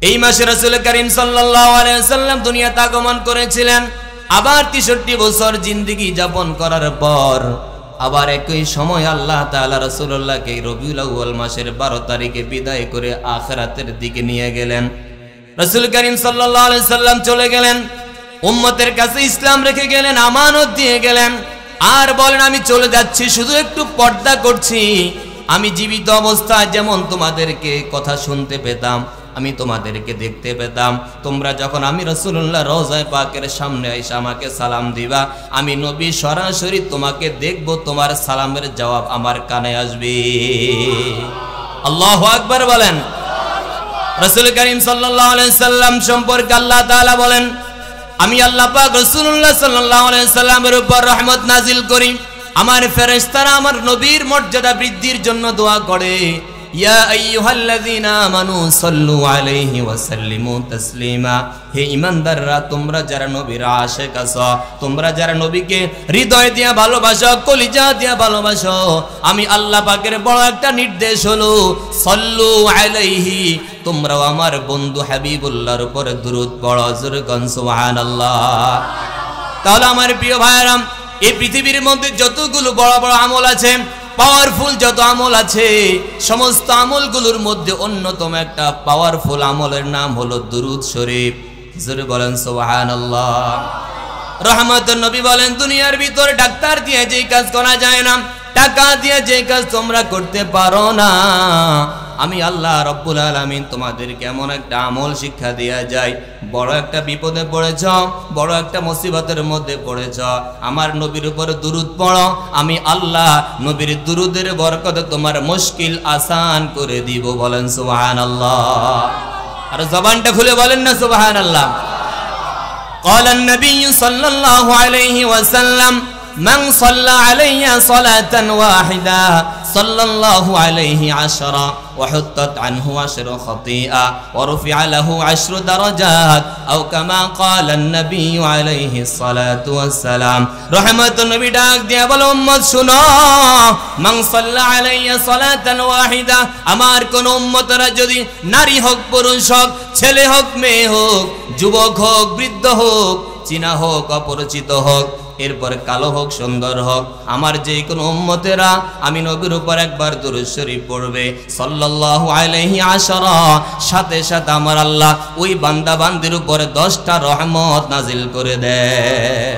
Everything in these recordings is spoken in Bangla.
এই মাসে রাসূল করিম সাল্লাল্লাহু আলাইহি ওয়াসাল্লাম দুনিয়াতে আগমন করেছিলেন। আবার 63 বছর জিন্দেগি যাপন করার পর আবার একই সময় আল্লাহ তাআলা রাসূলুল্লাহকে রবিউল আউয়াল মাসের 12 তারিখে বিদায় করে আখিরাতের দিকে নিয়ে গেলেন। রাসূল করিম সাল্লাল্লাহু আলাইহি ওয়াসাল্লাম চলে গেলেন, উম্মতের কাছে ইসলাম রেখে গেলেন, আমানত দিয়ে গেলেন, আর বলেন আমি চলে যাচ্ছি, শুধু একটু পর্দা করছি। আমি জীবিত অবস্থায় যেমন তোমাদেরকে কথা শুনতে পেতাম, আমি তোমাদেরকে দেখতে পেতাম, তোমরা যখন আমি রাসূলুল্লাহ রওজায়ে পাকের সামনে এসে আমাকে সালাম দিবা, আমি নবী সরাসরি তোমাকে দেখব, তোমার সালামের জবাব আমার কানে আসবে। আল্লাহু আকবার বলেন। রাসূল করিম সাল্লাল্লাহু আলাইহি সাল্লাম সম্পর্কে আল্লাহ তাআলা বলেন, আমি আল্লাহ পাক রাসূলুল্লাহ সাল্লাল্লাহু আলাইহি সাল্লামের উপর রহমত নাজিল করি, আমার ফেরেশতারা আমার নবীর মর্যাদা বৃদ্ধির জন্য দোয়া করে। ইয়া আইয়ুহাল্লাযীনা আমানু সাল্লু আলাইহি ওয়া সাল্লিমু তাসলিমা। হে ঈমানদাররা, তোমরা যারা নবীর আশিক আছো, তোমরা যারা নবীকে হৃদয় দিয়া ভালোবাসো, কলিজা দিয়া ভালোবাসো, আমি আল্লাহ পাকের বড় একটা নির্দেশ হলো সাল্লু আলাইহি, তোমরাও আমার বন্ধু হাবিবুল্লাহর উপর দুরূদ পড়ো। জোরে কোন সুবহানাল্লাহ। তাহলে আমার প্রিয় ভাইরা, এই পৃথিবীর মধ্যে যতগুলো বড় বড় আমল আছে, পাওয়ারফুল যত আমল আছে, সমস্ত আমলগুলোর মধ্যে অন্যতম একটা পাওয়ারফুল আমলের নাম হলো দুরূদ শরীফ। জোরে বলেন সুবহানাল্লাহ। রহমতের নবী বলেন, দুনিয়ার ভিতর ডাক্তার দিয়ে যে কাজ করা যায় না, টাকা দিয়ে যে কাজ তোমরা করতে পারো না, আমি আল্লাহ রব্বুল আলামিন তোমাদেরকে এমন একটা আমল শিক্ষা দেয়া যায়। বড় একটা বিপদে পড়েছ, বড় একটা মুসিবতের মধ্যে পড়েছ, আমার নবীর উপর দুরূদ পড়ো, আমি আল্লাহ নবীর দুরূদের বরকতে তোমার মুশকিল আসান করে দিব। বলেন সুবহানাল্লাহ। আর জবানটা খুলে বলেন না সুবহানাল্লাহ। قال النبي صلى الله عليه وسلم من صلى علي صلاة واحدة صلى الله عليه 10 وحطت عنه 10 خطيئة ورفع له 10 درجات أو كما قال النبي عليه الصلاة والسلام। رحمة النبي ডাক দিয়া বলে, উম্মত শুনো, মান সাল্লা আলাইয়া সালাতান ওয়াহিদা, আমার কোন উম্মতরা যদি নারী হোক পুরুষ হোক, ছেলে হোক মেয়ে হোক, যুবক হোক বৃদ্ধ হোক, চীনা হোক অপরিচিত হোক, এরপরে কালো হোক সুন্দর হোক, আমার যে কোনো উম্মতেরা আমি নবীর উপর একবার দুরূদ শরীফ পড়বে সাল্লাল্লাহু আলাইহি 10, সাথে সাথে আমার আল্লাহ ওই বান্দা বান্দির উপরে 10টা রহমত নাজিল করে দেয়।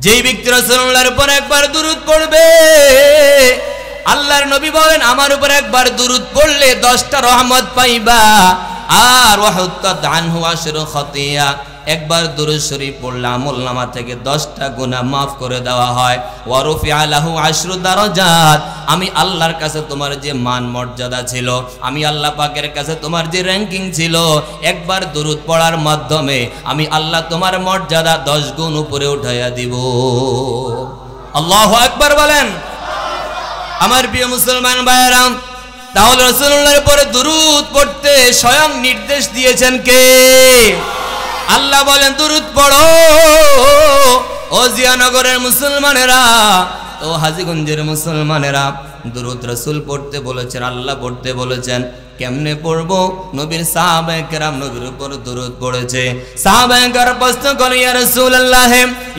যেই ব্যক্তি রাসূলুল্লাহর উপর একবার দুরূদ পড়বে, আল্লাহর নবী বলেন আমার উপর একবার দুরূদ পড়লে 10টা রহমত পাইবা। আর ওয়াহুত্তাত আনহু 10 খতিয়া, একবার দুরূদ শরীফ পড়লে আমলনামা থেকে 10টা গুনাহ মাফ করে দেওয়া হয়। ওয়া রুফিআ লাহু 10 দারাজাত, আমি আল্লাহর কাছে তোমার যে মান মর্যাদা ছিল, আমি আল্লাহ পাকের কাছে তোমার যে র‍্যাঙ্কিং ছিল, একবার দুরূদ পড়ার মাধ্যমে আমি আল্লাহ তোমার মর্যাদা 10 গুণ উপরে উঠাইয়া দিব। আল্লাহু আকবার বলেন। আমার প্রিয় মুসলমান ভাইরা, তাহলে রাসূলুল্লাহর উপরে দুরূদ পড়তে স্বয়ং নির্দেশ দিয়েছেন কে? আল্লাহ বলেন দুরূদ পড়ো। ও জিয়ানগরের মুসলমানেরা, ও হাজীগঞ্জের মুসলমানেরা, দুরূদ রাসূল পড়তে বলেছেন, আল্লাহ পড়তে বলেছেন। কেমনে পড়বো? নবীর সাহাবায়ে কেরাম নবীর উপর দুরূদ পড়েছে। সাহাবায়ে কেরাম প্রশ্ন করে, ইয়া রাসূলুল্লাহ,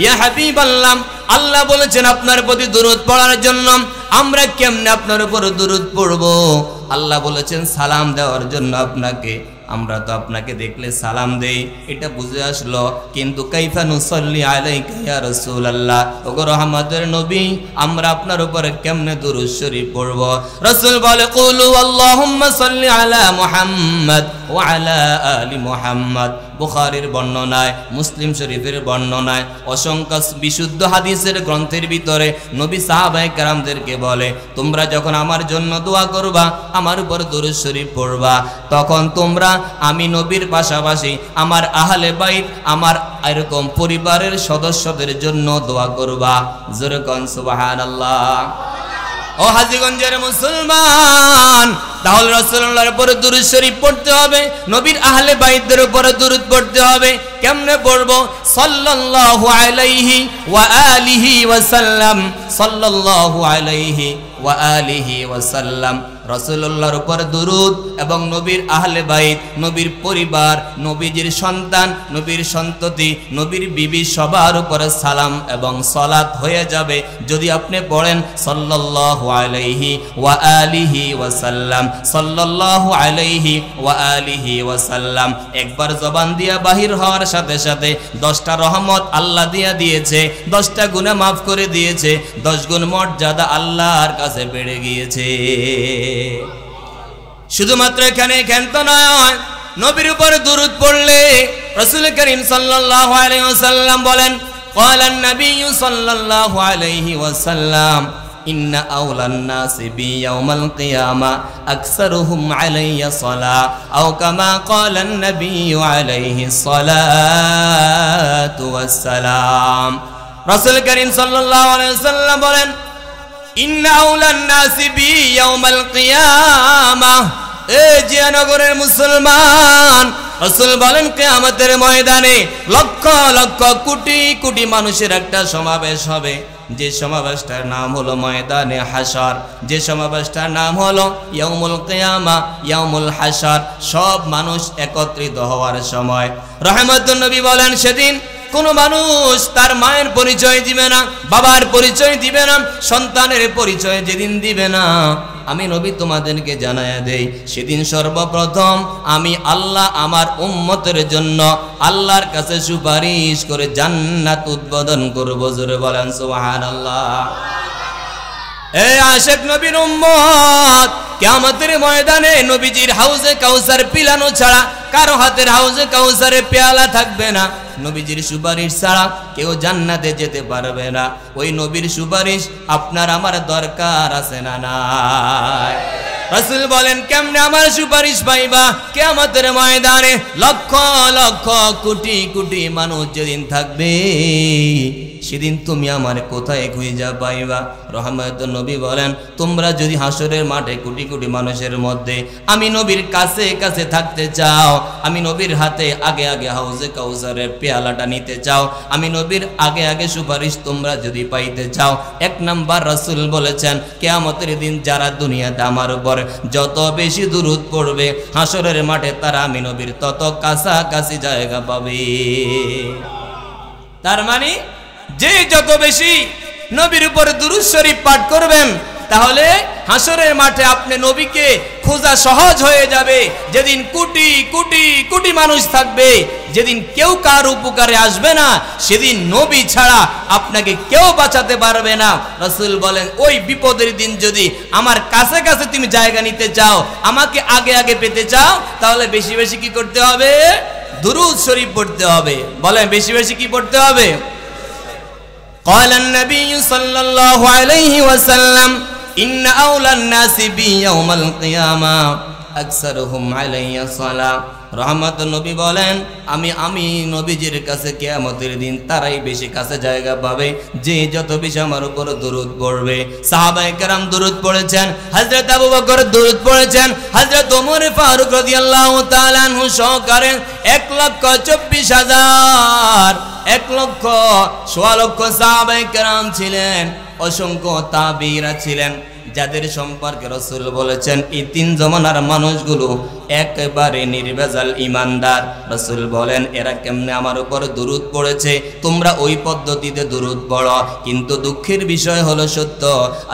ইয়া হাবিবাল্লাহ, আল্লাহ বলেছেন আপনার প্রতি দুরূদ পড়ার জন্য, আমরা কেমনে আপনার উপর দুরূদ পড়বো? আল্লাহ বলেছেন সালাম দেওয়ার জন্য আপনাকে, আমরা তো আপনাকে দেখলে সালাম দেই, এটা বুঝে আসলো, কিন্তু কাইফা নুসাল্লি আলাইকা ইয়া রাসূলুল্লাহ, ওগো রহমতের নবী, আমরা আপনার উপরে কেমনে দুরূদ শরীফ পড়ব? রাসূল বলে, কুলু আল্লাহুম্মা সাল্লি আলা মুহাম্মদ ওয়া আলা আলি মুহাম্মদ। বুখারীর বর্ণনায়, মুসলিম শরীফের বর্ণনায়, অসংখ্য বিশুদ্ধ হাদিসের গ্রন্থের ভিতরে নবী সাহাবায়ে কেরামদেরকে বলে, তোমরা যখন আমার জন্য দোয়া করবা, আমার উপর দুরূদ শরীফ পড়বা, তখন তোমরা আমি নবীর পাশাপাশি আমার আহলে বাইত, আমার এরকম পরিবারের সদস্যদের জন্য দোয়া করবা। জোরে কোন সুবহানাল্লাহ। ও হাজীগঞ্জের মুসলমান, তাহলে রাসূলুল্লাহর উপরে দুরূদ শরীফ পড়তে হবে, নবীর আহলে বাইতদের উপরে দুরূদ পড়তে হবে। কেমনে পড়বো? সাল্লাল্লাহু আলাইহি ওয়া আলিহি ওয়া সাল্লাম, সাল্লাল্লাহু আলাইহি ওয়া আলিহি ওয়া সাল্লাম। রাসূলুল্লাহর উপর দুরূদ এবং নবীর আহলে বাইত, নবীর পরিবার, নবীজির সন্তান, নবীর সন্ততি, নবীর বিবি সবার উপরে সালাম এবং সালাত হয়ে যাবে যদি আপনি পড়েন সাল্লাল্লাহু আলাইহি ওয়া আলিহি ওয়াসাল্লাম, সাল্লাল্লাহু আলাইহি ওয়া আলিহি ওয়াসাল্লাম। একবার জবান দিয়া বাহির হওয়ার সাথে সাথে 10টা রহমত আল্লাহ দিয়া দিয়েছে, 10টা গুনাহ মাফ করে দিয়েছে, 10 গুণ মর্যাদা আল্লাহর কাছে বেড়ে গিয়েছে। শুধুমাত্র এখানে ক্ষান্ত নয়, নবীর উপর দুরূদ পড়লে রাসূল করিম সাল্লাল্লাহু আলাইহি ওয়াসাল্লাম বলেন, قال النبي صلى الله عليه وسلم إن أولى الناس بي يوم القيامة أكثرهم علي صلاة أو كما قال النبي عليه الصلاة والسلام। রাসূল করিম সাল্লাল্লাহু আলাইহি ওয়াসাল্লাম বলেন, إن أولى الناس بي يوم القيامة। এই জিয়ানগরের মুসলমান, রাসূল বলেন কিয়ামতের ময়দানে লক্ষ লক্ষ কোটি কোটি মানুষের একটা সমাবেশ হবে, যে সমাবেশটার নাম হলো ময়দানে হাসর, যে সমাবেশটার নাম হলো ইয়াউমুল কিয়ামা, ইয়াউমুল হাসর। সব মানুষ একত্রিত হওয়ার সময় রহমতুন নবী বলেন, সেদিন কোন মানুষ তার মায়ের পরিচয় দিবে না, বাবার পরিচয় দিবে না, সন্তানের পরিচয় যেদিন দিবে না, আমি নবী তোমাদেরকে জানায়া দেই, সেদিন সর্বপ্রথম আমি আল্লাহ আমার উম্মতের জন্য আল্লাহর কাছে সুপারিশ করে জান্নাত উদ্বোধন করব। জোরে বলেন সুবহানাল্লাহ। এই আশিক নবীর উম্মত কিয়ামতের ময়দানে নবীজির হাউজে কাউসার পিলানো ছাড়া কারো হাতের হাউজে কাউসারে পেয়ালা থাকবে না। নবীজির সুপারিশ ছাড়া কেউ জান্নাতে যেতে পারবে না। ওই নবীর সুপারিশ আপনার আমার দরকার আছে না নাই? রাসূল বলেন, কেমনে আমার সুপারিশ পাইবা? কিয়ামতের ময়দানে লক্ষ লক্ষ কোটি কোটি মানুষ যেদিন থাকবে, সেদিন তুমি আমার কোথায় খুঁজা পাইবা? রহমতুন নবী বলেন, তোমরা যদি হাসরের মাঠে কোটি কোটি মানুষের মধ্যে আমি নবীর কাছে কাছে থাকতে চাও, আমি নবীর হাতে আগে আগে হাউজে কাউসারের পেয়ালাটা নিতে চাও, আমি নবীর আগে আগে সুপারিশ তোমরা যদি পাইতে চাও, 1 নাম্বার রাসূল বলেছেন, কিয়ামতের দিন যারা দুনিয়াতে আমার উপর যত বেশি দুরূদ পড়বে, হাসরের মাঠে তারা আমি নবীর তত কাছাকাছি জায়গা পাবে। তার মানে যে যত বেশি নবীর উপর দুরূদ শরীফ পাঠ করবেন, তাহলে হাসরের মাঠে আপনি নবীকে খোঁজা সহজ হয়ে যাবে। যেদিন কোটি কোটি কোটি মানুষ থাকবে, যেদিন কেউ কার উপকারে আসবে না, সেদিন নবী ছাড়া আপনাকে কেউ বাঁচাতে পারবে না। রাসূল বলেন, ওই বিপদের দিন যদি আমার কাছে কাছে তুমি জায়গা নিতে চাও, আমাকে আগে আগে পেতে চাও, তাহলে বেশি বেশি কি করতে হবে? দুরূদ শরীফ পড়তে হবে। বলেন, বেশি বেশি কি পড়তে হবে? قال النبي صلى الله عليه وسلم إن أولى الناس بي يوم القيامة أكثرهم علي صلاة। রহমতুন নবী বলেন, আমি নবীজির কাছে কিয়ামতের দিন তারাই বেশি কাছে জায়গা পাবে যে যত বেশি আমার উপর দুরূদ পড়বে। সাহাবায়ে কেরাম দুরূদ পড়েছেন, হযরত আবু বকর দুরূদ পড়েছেন, হযরত ওমর ফারুক রাদিয়াল্লাহু তাআলা আনহু সহকারে 1,24,000 1,00,000 সাহাবায়ে কেরাম ছিলেন, অসংখ্য তাবিঈরা ছিলেন, যাদের সম্পর্কে রাসূল বলেছেন এই 3 জমানার মানুষগুলো একেবারে নির্ভেজাল ঈমানদার। রাসূল বলেন, এরা কেমনে আমার উপর দুরূদ পড়েছে, তোমরা ওই পদ্ধতিতে দুরূদ পড়ো। কিন্তু দুঃখের বিষয় হলো সত্য,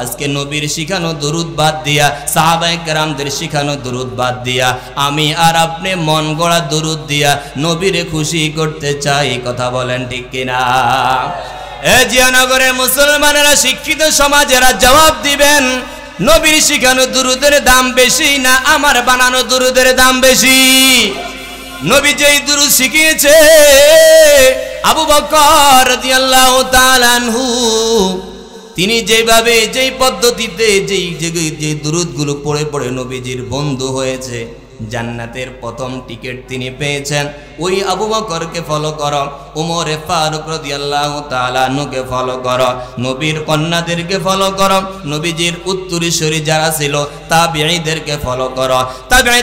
আজকে নবীর শিখানো দুরূদ বাদ দিয়া, সাহাবায়ে কেরামদের শিখানো দুরূদ বাদ দিয়া, আমি আর আপনি মন গড়া দুরূদ দিয়া নবীরে খুশি করতে চাই। কথা বলেন ঠিক কিনা? এ জিয়ানগরের মুসলমানেরা, শিক্ষিত সমাজেরা জবাব দিবেন, নবীর শিখানো দুরূদের দাম বেশি না আমার বানানো দুরূদের দাম বেশি? নবী যেই দুরূদ শিখিয়েছে, আবু বকর রাদিয়াল্লাহু তাআলা আনহু তিনি যেভাবে যেই পদ্ধতিতে যেই দুরূদগুলো পড়ে পড়ে নবীজির বন্ধু হয়েছে, জান্নাতের প্রথম টিকিট তিনি পেয়েছেন। ওই আবু বকরকে ফলো করো, উমরে ফারুক রাদিয়াল্লাহু তাআলা আনহুকে ফলো করো, নবীর কন্যাদেরকে ফলো করো, নবীজির উত্তরসূরি যারা ছিল তাবিঈদেরকে ফলো করো,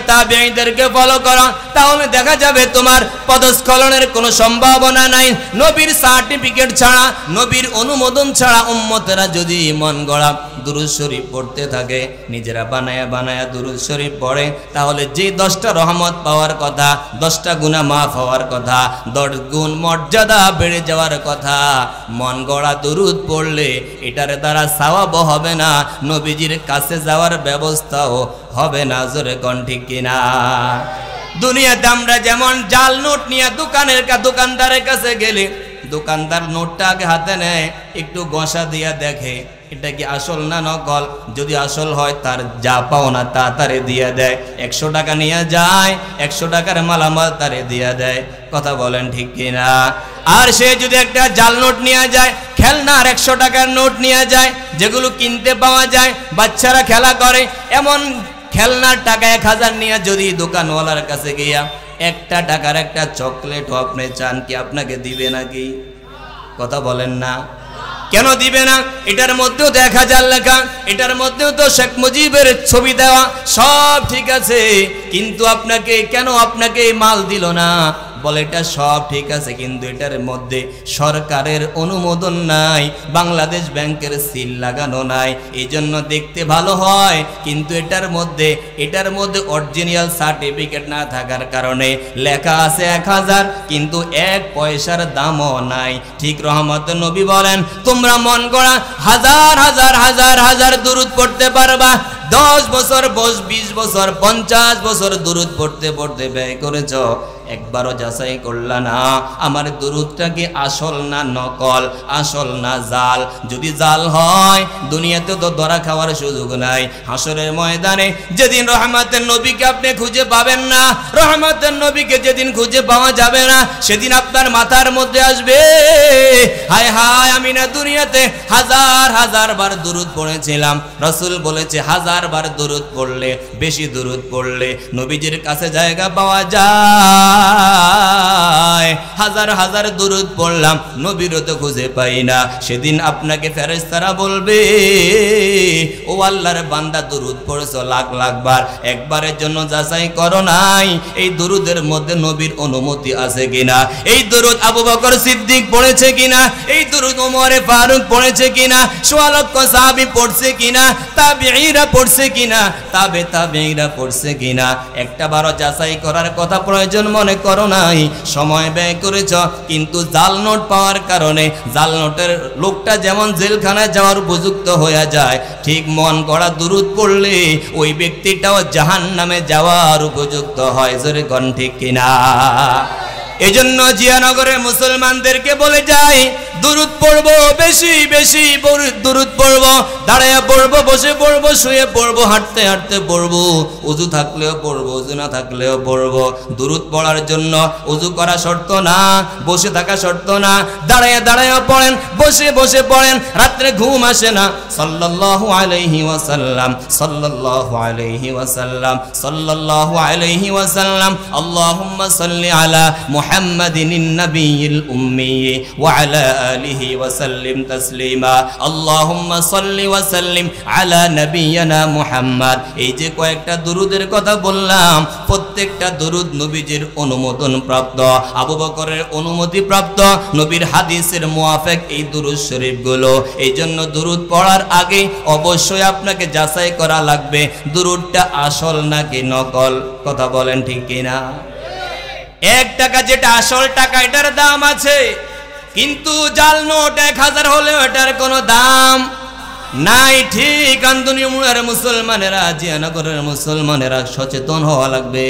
তাবিঈদেরকে ফলো করো, তাহলে দেখা যাবে তোমার পদস্খলনের কোনো সম্ভাবনা নাই। নবীর সার্টিফিকেট ছাড়া, নবীর অনুমোদন ছাড়া উম্মতেরা যদি মন গড়া দুরূদ শরীফ পড়তে থাকে, নিজেরা বানায়া বানায়া দুরূদ শরীফ পড়ে, তাহলে যে 10টা রহমত পাওয়ার কথা, 10টা গুনাহ মাফ হওয়ার কথা, 10 গুণ মর্যাদা বেড়ে যাওয়ার কথা, মন গড়া দুরূদ পড়লে এটার দ্বারা সওয়াব হবে না, নবীজির কাছে যাওয়ার ব্যবস্থাও হবে না। জোরে কোন ঠিক কিনা? দুনিয়াতে আমরা যেমন জাল নোট নিয়ে দোকানদারের কাছে গেলে দোকানদার নোটটা আগে হাতে নেয়, একটু ঘষা দিয়া দেখে এটা কি আসল না নকল। যদি আসল হয় তার যা পাওনা তা তারে দিয়ে দেয়। 100 টাকা নিয়ে যায়, 100 টাকার মালামাল তারে দিয়ে দেয়। কথা বলেন ঠিক কিনা? আর সে যদি একটা জাল নোট নিয়ে যায়, খেলনার 100 টাকার নোট নিয়ে যায়, যেগুলো কিনতে পাওয়া যায়, বাচ্চারা খেলা করে, এমন খেলনার টাকা 1000 নিয়ে যদি দোকানওয়ালার কাছে গিয়া 1 টাকার একটা চকলেটও আপনি চান, কি আপনাকে দিবে নাকি? কথা বলেন না, কেন দিবে না? এটার মধ্যেও তো 1000 লেখা, এটার মধ্যেও তো শেখ মুজিবের ছবি দেওয়া, সব ঠিক আছে, কিন্তু আপনাকে মাল দিল না। বলে এটা সব ঠিক আছে, কিন্তু এটার মধ্যে সরকারের অনুমোদন নাই, বাংলাদেশ ব্যাংকের সিল লাগানো নাই, এই জন্য দেখতে ভালো হয়, কিন্তু এটার মধ্যে অরিজিনাল সার্টিফিকেট না থাকার কারণে লেখা আছে 1000, কিন্তু 1 পয়সার দামও নাই। ঠিক রহমতের নবী বলেন, তোমরা মন গড়া হাজার হাজার হাজার হাজার দুরূদ পড়তে পারবা, 10 বছর 20 বছর 50 বছর দুরূদ পড়তে পড়তে ব্যয় করেছ, একবারও যাচাই করলা না আমার দুরূদটা কি আসল না নকল, আসল না জাল। যদি জাল হয় দুনিয়াতে তো ধরা খাওয়ার সুযোগ নাই, হাসরের ময়দানে যেদিন রহমতের নবীকে আপনি খুঁজে পাবেন না, রহমতের নবীকে যেদিন খুঁজে পাওয়া যাবে না, সেদিন আপনার মাথার মধ্যে আসবে, হায় হায় আমি না দুনিয়াতে হাজার হাজার বার দুরূদ পড়েছিলাম। রাসূল বলেছে 1000 বার দুরূদ পড়লে, বেশি দুরূদ পড়লে নবীজির কাছে জায়গা পাওয়া যায়। হাজার হাজার দুরূদ পড়লাম, নবীরও তো খুঁজে পাই না। সেদিন আপনাকে ফেরেশতারা বলবে, ও আল্লাহর বান্দা দুরূদ পড়েছো লাখ লাখ বার, একবারের জন্য যাচাই করো নাই এই দুরূদের মধ্যে নবীর অনুমতি আছে কিনা, এই দুরূদ আবু বকর সিদ্দিক পড়েছে কিনা, এই দুরূদ ওমরে ফারুক পড়েছে কিনা, 1.5 লক্ষ সাহাবী পড়ছে কিনা, তাবিঈরা পড়ছে কিনা, তাবিঈরা পড়ছে কিনা, একটা বারও যাচাই করার কথা প্রয়োজন মনে করো নাই, সময় ব্যয় করেছ, কিন্তু জাল নোট পাওয়ার কারণে জাল নোটের লোকটা যেমন জেলখানায় যাওয়ার উপযুক্ত হয়ে যায়, ঠিক মন গড়া দুরূদ পড়লে ওই ব্যক্তিটাও জাহান্নামে যাওয়ার উপযুক্ত হয়। জোরে কোন ঠিক কিনা? এজন্য জিয়ানগরের মুসলমানদেরকে বলে যাই, দুরূদ পড়বো, বেশি বেশি দুরূদ পড়বো, দাঁড়ায়া পড়বো, বসে পড়বো, শুয়ে পড়বো, হাঁটতে হাঁটতে পড়বো, ওযু থাকলেও পড়বো, ওযু না থাকলেও পড়বো। দুরূদ পড়ার জন্য ওযু করা শর্ত না, বসে থাকা শর্ত না, দাঁড়ায়া দাঁড়ায়া পড়েন, বসে বসে পড়েন, রাত্রে ঘুম আসে না। সাল্লাল্লাহু আলাইহি ওয়াসাল্লাম, সাল্লাল্লাহু আলাইহি ওয়াসাল্লাম, সাল্লাল্লাহু আলাইহি ওয়াসাল্লাম, আল্লাহুম্মা সাল্লি আলা মুহাম্মাদিন নাবিয়িল উম্মি ওয়া আলা আলিহি ওয়া সাল্লিম তাসলিমা, আল্লাহুম্মা সাল্লি ওয়া সাল্লিম আলা নাবিয়িনা মুহাম্মদ। এই যে কয়েকটা দুরূদের কথা বললাম, প্রত্যেকটা দুরূদ নবীজির অনুমোদন প্রাপ্ত, আবু বকরের অনুমতি প্রাপ্ত, নবীর হাদিসের মুআফিক এই দুরূদ শরীফগুলো। এই জন্য দুরূদ পড়ার আগে অবশ্যই আপনাকে যাচাই করা লাগবে দুরূদটা আসল নাকি নকল। কথা বলেন ঠিক কিনা? 1 টাকা যেটা আসল টাকা, এটার দাম আছে, কিন্তু জাল নোট 1000 হলেও এটার কোনো দাম নাই। ঠিক আন্দোলনের মুসলমানেরা, জিয়ানগরের মুসলমানেরা সচেতন হওয়া লাগবে।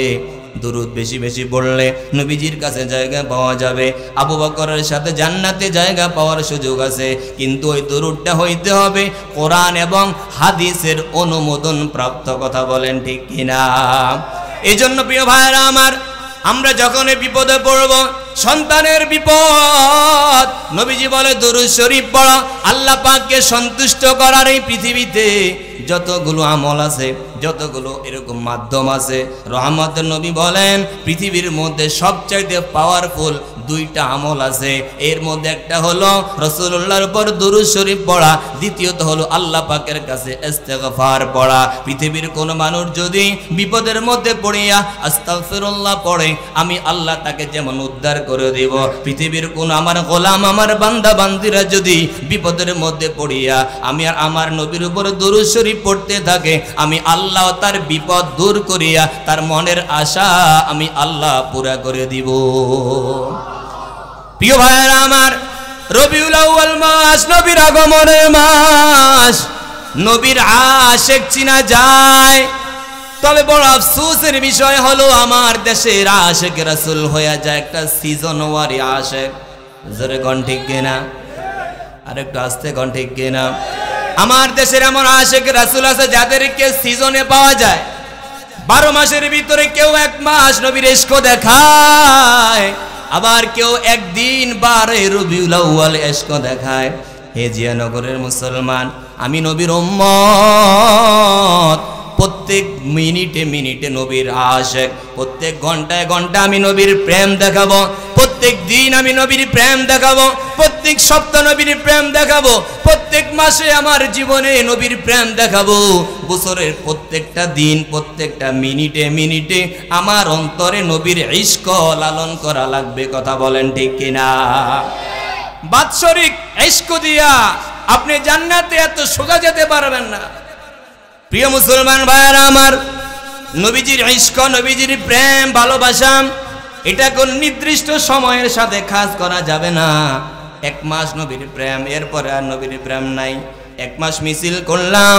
দুরূদ বেশি বেশি পড়লে নবীজির কাছে জায়গা পাওয়া যাবে, আবু বকরের সাথে জান্নাতে জায়গা পাওয়ার সুযোগ আছে, কিন্তু ওই দুরূদটা হইতে হবে কোরআন এবং হাদিসের অনুমোদন প্রাপ্ত। কথা বলেন ঠিক কিনা? এই জন্য প্রিয় ভাইরা আমার, আমরা যখন বিপদে পড়ব, সন্তানের বিপদ, নবীজি বলে দুরূদ শরীফ পড়ো। আল্লাহ পাককে সন্তুষ্ট করার এই পৃথিবীতে যতগুলো আমল আছে, যতগুলো এরকম মাধ্যম আছে, রহমতের নবী বলেন পৃথিবীর মধ্যে সবচাইতে পাওয়ারফুল দুইটা আমল আছে। এর মধ্যে একটা হলো রাসূলুল্লাহর উপর দুরূদ শরীফ পড়া, দ্বিতীয়ত হলো আল্লাহ পাকের কাছে ইস্তেগফার পড়া। পৃথিবীর কোন মানুষ যদি বিপদের মধ্যে পড়িয়া আস্তাগফিরুল্লাহ পড়ে, আমি আল্লাহ তাকে যেমন উদ্ধার করে দেব। পৃথিবীর কোন আমার গোলাম, আমার বান্দা বান্দিরা যদি বিপদের মধ্যে পড়িয়া আমি আর আমার নবীর উপর দুরূদ শরীফ পড়তে থাকে, আমি আল্লাহ তার বিপদ দূর করিয়া তার মনের আশা আমি আল্লাহ পুরা করে দিব। প্রিয় ভাইরা আমার, রবিউল আউয়াল মাস নবীর আগমনের মাস, নবীর আশিক চিনা যায়। তবে বড় আফসোসের বিষয় হলো আমার দেশের আশিক রাসূল হয়ে যায় একটা সিজন ওয়ারি আশিক। জোরে কোন ঠিক কিনা? আরেকটু আস্তে কোন ঠিক কিনা? আমার দেশের এমন আশিক রাসূল আছে যাদেরকে সিজনে পাওয়া যায়। 12 মাসের ভিতরে কেউ 1 মাস নবীর ইশক দেখায়, আবার কেউ একদিন 12 রবিউল আউয়াল ইশক দেখায়। হে জিয়ানগরের মুসলমান, আমি নবীর উম্মত, প্রত্যেক মিনিটে মিনিটে নবীর আশিক, প্রত্যেক ঘন্টায় ঘন্টা আমি নবীর প্রেম দেখাবো, প্রত্যেক দিন আমি নবীর প্রেম দেখাবো, প্রত্যেক সপ্তাহ নবীর প্রেম দেখাবো, প্রত্যেক মাসে আমার জীবনে নবীর প্রেম দেখাবো। বছরের প্রত্যেকটা দিন, প্রত্যেকটা মিনিটে মিনিটে আমার অন্তরে নবীর ইশক লালন করা লাগবে। কথা বলেন ঠিক কিনা? বাৎসরিক ইশক দিয়া আপনি জান্নাতে এত সোজা যেতে পারবেন না। প্রিয় মুসলমান ভাইরা আমার, নবীজির ইশক, নবীজির প্রেম ভালোবাসা, এটা কোন নির্দিষ্ট সময়ের সাথে খাস করা যাবে না। 1 মাস নবীর প্রেম, এরপরে আর নবীর প্রেম নাই। 1 মাস মিছিল করলাম,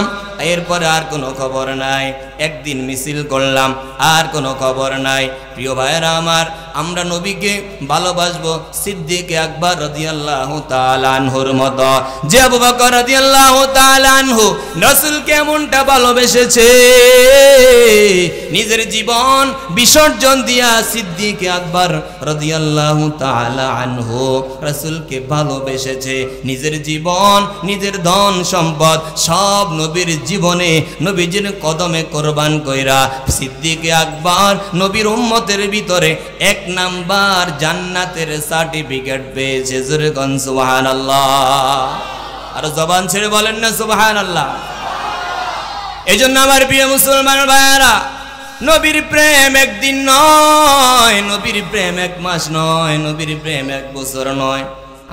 এরপরে আর কোনো খবর নাই। একদিন মিছিল করলাম, আর কোনো খবর নাই। প্রিয় ভাইরা আমার, আমরা নবীকে ভালোবাসবো সিদ্দিক আকবর রাদিয়াল্লাহু তাআলা আনহুর মতো। যে আবু বকর রাদিয়াল্লাহু তাআলা আনহু রাসূলকে এমনটা ভালোবেসেছে, নিজের জীবন বিসর্জন দিয়া সিদ্দিক আকবর রাদিয়াল্লাহু তাআলা আনহু রাসূলকে ভালোবেসেছে। নিজের জীবন, নিজের ধন সম্পদ সব নবীর জীবনে, নবীজির কদমে কোরবান কইরা সিদ্দিক আকবর নবীর উম্মতের ভিতরে 1 নাম্বার জান্নাতের সার্টিফিকেট পেয়েছে। জোরে কোন সুবহানাল্লাহ। আর জবান ছেড়ে বলেন না সুবহানাল্লাহ। এজন্য আমার প্রিয় মুসলমান ভাইরা, নবীর প্রেম একদিন নয়, নবীর প্রেম 1 মাস নয়, নবীর প্রেম 1 বছর নয়।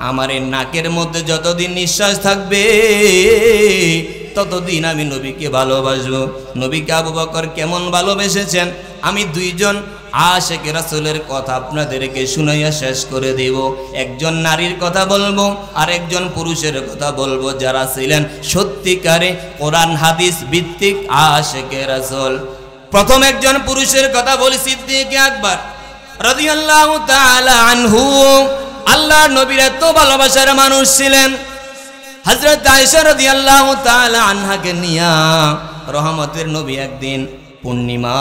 আমার এই নাকের মধ্যে যতদিন নিঃশ্বাস থাকবে ততদিন আমি নবীকে ভালোবাসবো। নবীকে আবু বকর কেমন ভালোবেসেছেন, আমি 2 জন আশিক রাসূলের কথা আপনাদেরকে শুনাইয়া শেষ করে দেব। একজন নারীর কথা বলবো, আর একজন পুরুষের কথা বলবো, যারা ছিলেন সত্যিকারে কোরআন হাদিস ভিত্তিক আশিক রাসূল। প্রথম একজন পুরুষের কথা বলি, সিদ্দিক আকবর রাদিয়াল্লাহু তাআলা আনহু। আল্লাহর নবীর এত ভালোবাসার মানুষ ছিলেন। হযরত আয়েশা রাদিয়াল্লাহু তাআলা আনহাকে নিয়া রহমতের নবী একদিন পূর্ণিমা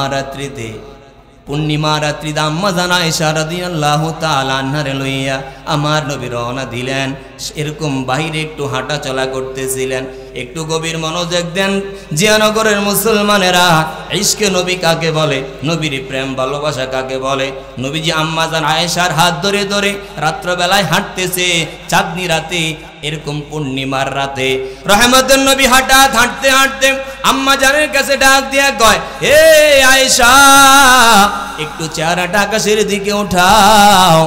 রাত্রিতে আম্মা জান আয়েশা রাদিয়াল্লাহু তাআলা আনহারে লইয়া আমার নবী রওনা দিলেন। এরকম বাইরে একটু হাঁটা চলা করতেছিলেন। একটু গভীর মনোযোগ দেন জিয়ানগরের মুসলমানেরা, ইশকে নবী কাকে বলে, নবীর প্রেম ভালোবাসা কাকে বলে। নবীজি আম্মা জান আয়েশার হাত ধরে ধরে রাত্রবেলায় হাঁটতেছে, চাঁদনি রাতে, এরকম পূর্ণিমার রাতে। রহমতের নবী হঠাৎ হাঁটতে হাঁটতে আম্মা জানের কাছে ডাক দিয়া কয়, হে আয়েশা, একটু চেহারাটা আকাশের দিকে উঠাও।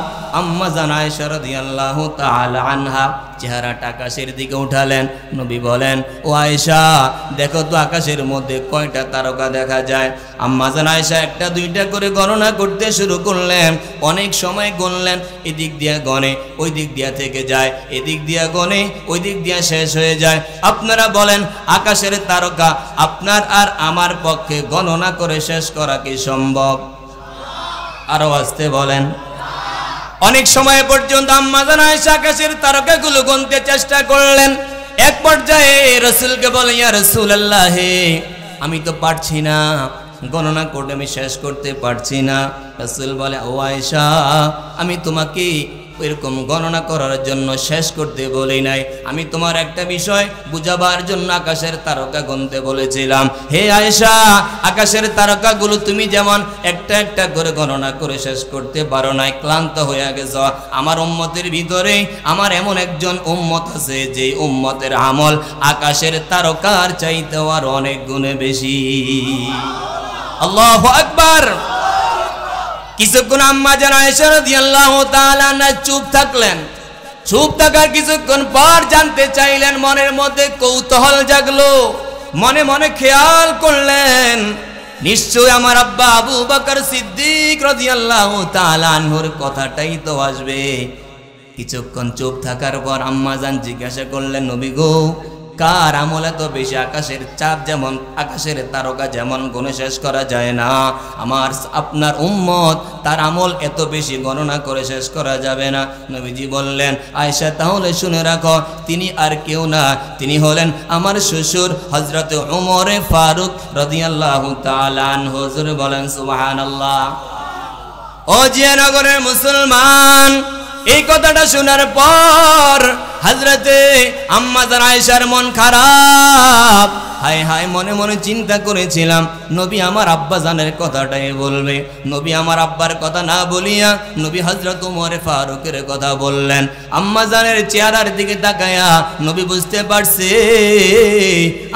আম্মা জান আয়েশা রাদিয়াল্লাহু তাআলা আনহা চেহারাটা আকাশের দিকে উঠালেন। নবী বলেন, ও আয়েশা, দেখো তো আকাশের মধ্যে কয়টা তারকা দেখা যায়। আম্মা জান আয়েশা 1টা 2টা করে গণনা করতে শুরু করলেন। অনেক সময় গুনলেন, এদিক দিয়া গনে, ওই দিক দিয়া থেকে যায়, এদিক দিয়া গনে, ওই দিক দিয়া শেষ হয়ে যায়। আপনারা বলেন, আকাশের তারকা আপনার আর আমার পক্ষে গণনা করে শেষ করা কি সম্ভব? আরো আসতে বলেন। অনেক সময় পর্যন্ত আম্মা জান আয়েশা আকাশের তারকাগুলো গুনতে চেষ্টা করলেন। এক পর্যায়ে রাসূলকে বলে, ইয়া রাসূলুল্লাহ, আমি তো পারছি না, গণনা করে আমি শেষ করতে পারছি না। রাসূল বলে, ও আয়েশা, আমি তোমাকে এরকম গণনা করার জন্য শেষ করতে বলি নাই, আমি তোমার একটা বিষয় বুঝাবার জন্য আকাশের তারকা গুনতে বলেছিলাম। হে আয়েশা, আকাশের তারকাগুলো তুমি যেমন একটা একটা করে গণনা করে শেষ করতে পারো নাই, ক্লান্ত হয়ে গেছ, আমার উম্মতের ভিতরে আমার এমন একজন উম্মত আছে যে উম্মতের আমল আকাশের তারকার চাইতেও আর অনেক গুণে বেশি। আল্লাহু আকবার। কিছুক্ষণ আম্মা জান আয়েশা রাদিয়াল্লাহু তাআলা না চুপ থাকলেন। চুপ থাকার কিছুক্ষণ পর জানতে চাইলেন, মনের মধ্যে কৌতূহল জাগলো, মনে মনে খেয়াল করলেন নিশ্চয় আমার আব্বা আবু বকর সিদ্দিক রাদিয়াল্লাহু তাআলা আনহুর কথাটাই তো আসবে। কিছুক্ষণ চুপ থাকার পর আম্মা জান জিজ্ঞাসা করলেন, নবী গো, কার আমল এত বেশি? আকাশের চাঁদ যেমন, আকাশের তারকা যেমন গুণে শেষ করা যায় না, আমার আপনার উম্মত তার আমল এত বেশি গণনা করে শেষ করা যাবে না। নবীজি বললেন, আয়েশা তাহলে শুনে রাখো, তিনি আর কেউ না, তিনি হলেন আমার শ্বশুর হযরত ওমর ফারুক রাদিয়াল্লাহু তাআলা আনহু। হুজুর বলেন সুবহানাল্লাহ। ও জিয়ানগরের মুসলমান, এই কথাটা শোনার পর হযরতে আম্মা জান আয়েশার মন খারাপ। হায় হায়, মনে মনে চিন্তা করেছিলাম নবী আমার আব্বা জানের কথাটাই বলবে, নবী আমার আব্বার কথা না বলিয়া নবী হযরত ওমর ফারুকের কথা বললেন। আম্মা জানের চেহারার দিকে তাকায়া নবী বুঝতে পারছে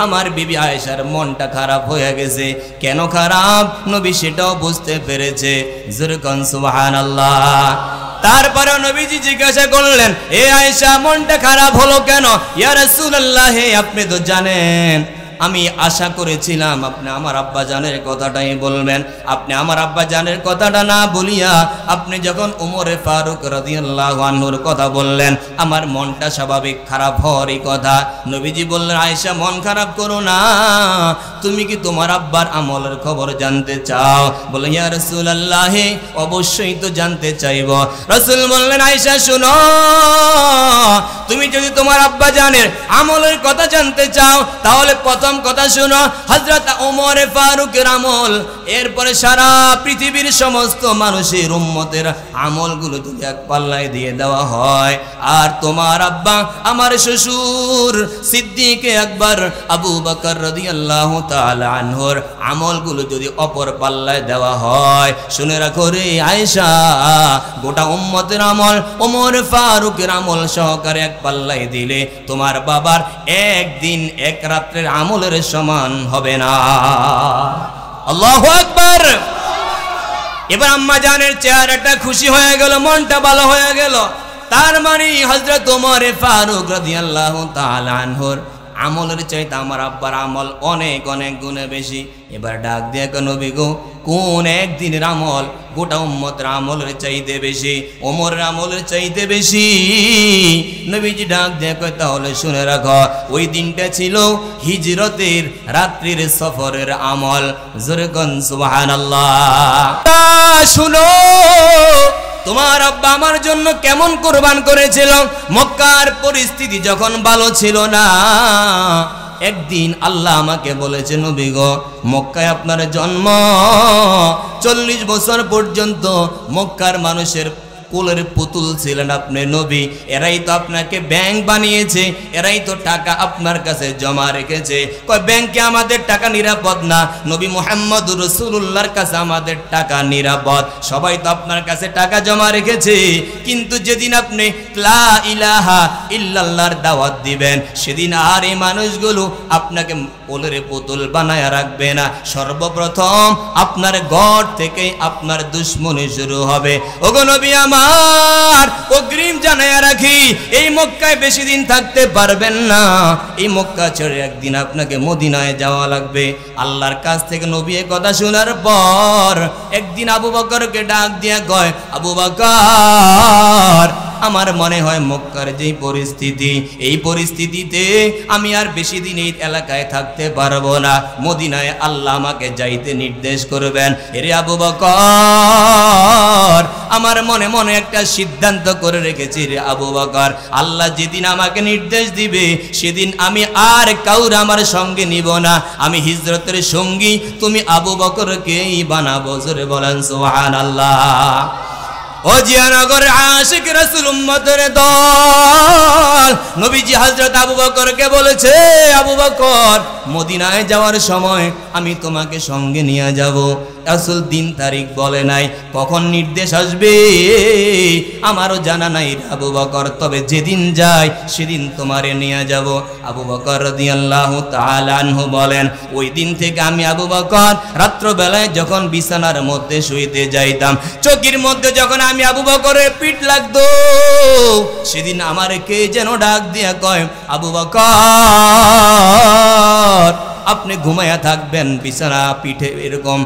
আমার বিবি আয়েশার মনটা খারাপ হয়ে গেছে। কেন খারাপ নবী সেটাও বুঝতে পেরেছে। যুরকান সুবহানাল্লাহ। তারপরে নবীজি জিজ্ঞাসা করলেন, এ আয়েশা, মনটা খারাপ হলো কেন? ইয়া রাসূলুল্লাহ, আপনি তো জানেন আমি আশা করেছিলাম আপনি আমার আব্বা জানের কথাটাই বলবেন, আপনি আমার আব্বা জানের কথাটা না বলিয়া আপনি যখন ওমর ফারুক রাদিয়াল্লাহু আনহুর কথা বললেন, আমার মনটা স্বাভাবিক খারাপ হওয়ারই কথা। নবীজি বললেন, আয়েশা, মন খারাপ করো না, তুমি কি তোমার আব্বার আমলের খবর জানতে চাও? বলে, ইয়া রাসূলুল্লাহ, অবশ্যই তো জানতে চাইব। রাসূল বললেন, আয়েশা শুনো, তুমি যদি তোমার আব্বা জানের আমলের কথা জানতে চাও তাহলে প্রথম কথা শুনো, হযরত ওমর ফারুকের আমল, এরপরে সারা পৃথিবীর সমস্ত মানুষের উম্মতের আমলগুলো যদি এক পাল্লায় দিয়ে দেওয়া হয়, আর তোমার আব্বা আমার শ্বশুর সিদ্দিক আকবর আবু বকর রাদিয়াল্লাহু তাআলা আনহুর আমলগুলো যদি অপর পাল্লায় দেওয়া হয়, শুনে রাখো রে আয়েশা, গোটা উম্মতের আমল ওমর ফারুকের আমল সহকারে এক পাল্লায় দিলে তোমার বাবার একদিন এক রাত্রের আমলের সমান হবে না। আল্লাহু আকবার। এবার আম্মা জানের চেহারাটা খুশি হয়ে গেল, মনটা ভালো হয়ে গেল। তার মানে হযরত ওমর ফারুক রাদিয়াল্লাহু তাআলা আনহুর আমলের চাইতে আমার আব্বার আমল অনেক অনেক গুণে বেশি। এবার ডাক দিয়ে নবী গো, কোন একদিনের আমল গোটা উম্মতের আমলের চাইতে বেশি, ওমরের আমলের চাইতে বেশি? নবীজি ডাক দিয়ে কয়, তাহলে শুনে রাখো, ওই দিনটা ছিল হিজরতের রাত্রির সফরের আমল। জোরে কোন সুবহানাল্লাহ। শুনো, তোমার আব্বা আমার জন্য কেমন কুরবান করেছিল। মক্কার পরিস্থিতি যখন ভালো ছিল না, একদিন আল্লাহ আমাকে বলেছে, নবী গো, মক্কায় আপনার জন্ম, 40 বছর পর্যন্ত মক্কার মানুষের কোলের পুতুল ছিলেন আপনি নবী, এরাই তো আপনাকে ব্যাংক বানিয়েছে, এরাই তো টাকা আপনার কাছে জমা রেখেছে। কয়, ব্যাংকে আমাদের টাকা নিরাপদ না, নবী মুহাম্মদুর রাসূলুল্লাহর কাছে আমাদের টাকা নিরাপদ। সবাই তো আপনার কাছে টাকা জমা রেখেছে, কিন্তু যেদিন আপনি লা ইলাহা ইল্লাল্লাহর দাওয়াত দিবেন, সেদিন আর এই মানুষগুলো আপনাকে কোলের পুতুল বানায় রাখবে না। সর্বপ্রথম আপনার ঘর থেকে আপনার দুশ্মনী শুরু হবে। ওগো নবী আমার, অগ্রিম জানায়া রাখি, এই মক্কায় বেশি দিন থাকতে পারবেন না। এই মক্কা ছেড়ে একদিন আপনাকে মদিনায় যাওয়া লাগবে। আল্লাহর কাছ থেকে নবী এই কথা শোনার পর একদিন আবু বকরকে ডাক দিয়ে কয়, আবু বকর, আমার মনে হয় মক্কার যেই পরিস্থিতি, এই পরিস্থিতিতে আমি আর বেশি দিন এই এলাকায় থাকতে পারবো না, মদিনায় আল্লাহ আমাকে যাইতে নির্দেশ করবেন। এরে আবু বকর, আমার মনে মনে একটা সিদ্ধান্ত করে রেখেছি রে আবু বকর, আল্লাহ যেদিন আমাকে নির্দেশ দিবে সেদিন আমি আর কাউর আমার সঙ্গে নিব না, আমি হিজরতের সঙ্গী তুমি আবু বকরকেই বানাবো। জোরে বলেন সুবহানাল্লাহ। ও জিয়ানগরের আশিক রাসূল উম্মতের দল, নবীজি হযরত আবু বকরকে বলেছে, আবু বকর মদিনায় যাওয়ার সময় আমি তোমাকে সঙ্গে নিয়ে যাব। রাসূল দিন তারিখ বলে নাই, কখন নির্দেশ আসবে আমারও জানা নাই আবু বকর, তবে যেদিন যাই সেদিন তোমারে নিয়ে যাব। আবু বকর রাদিয়াল্লাহু তাআলা আনহু বলেন, ওই দিন থেকে আমি আবু বকর রাত্রবেলায় যখন বিছানার মধ্যে শুইতে যাইতাম, চোখের মধ্যে যখন আমি আবু বকরের পিঠ লাগতো, সেদিন আমার কে যেন ডাক দিয়া কয়, আবু বকর আপনি ঘুমায়া থাকবেন, বিছানা পিঠে এরকম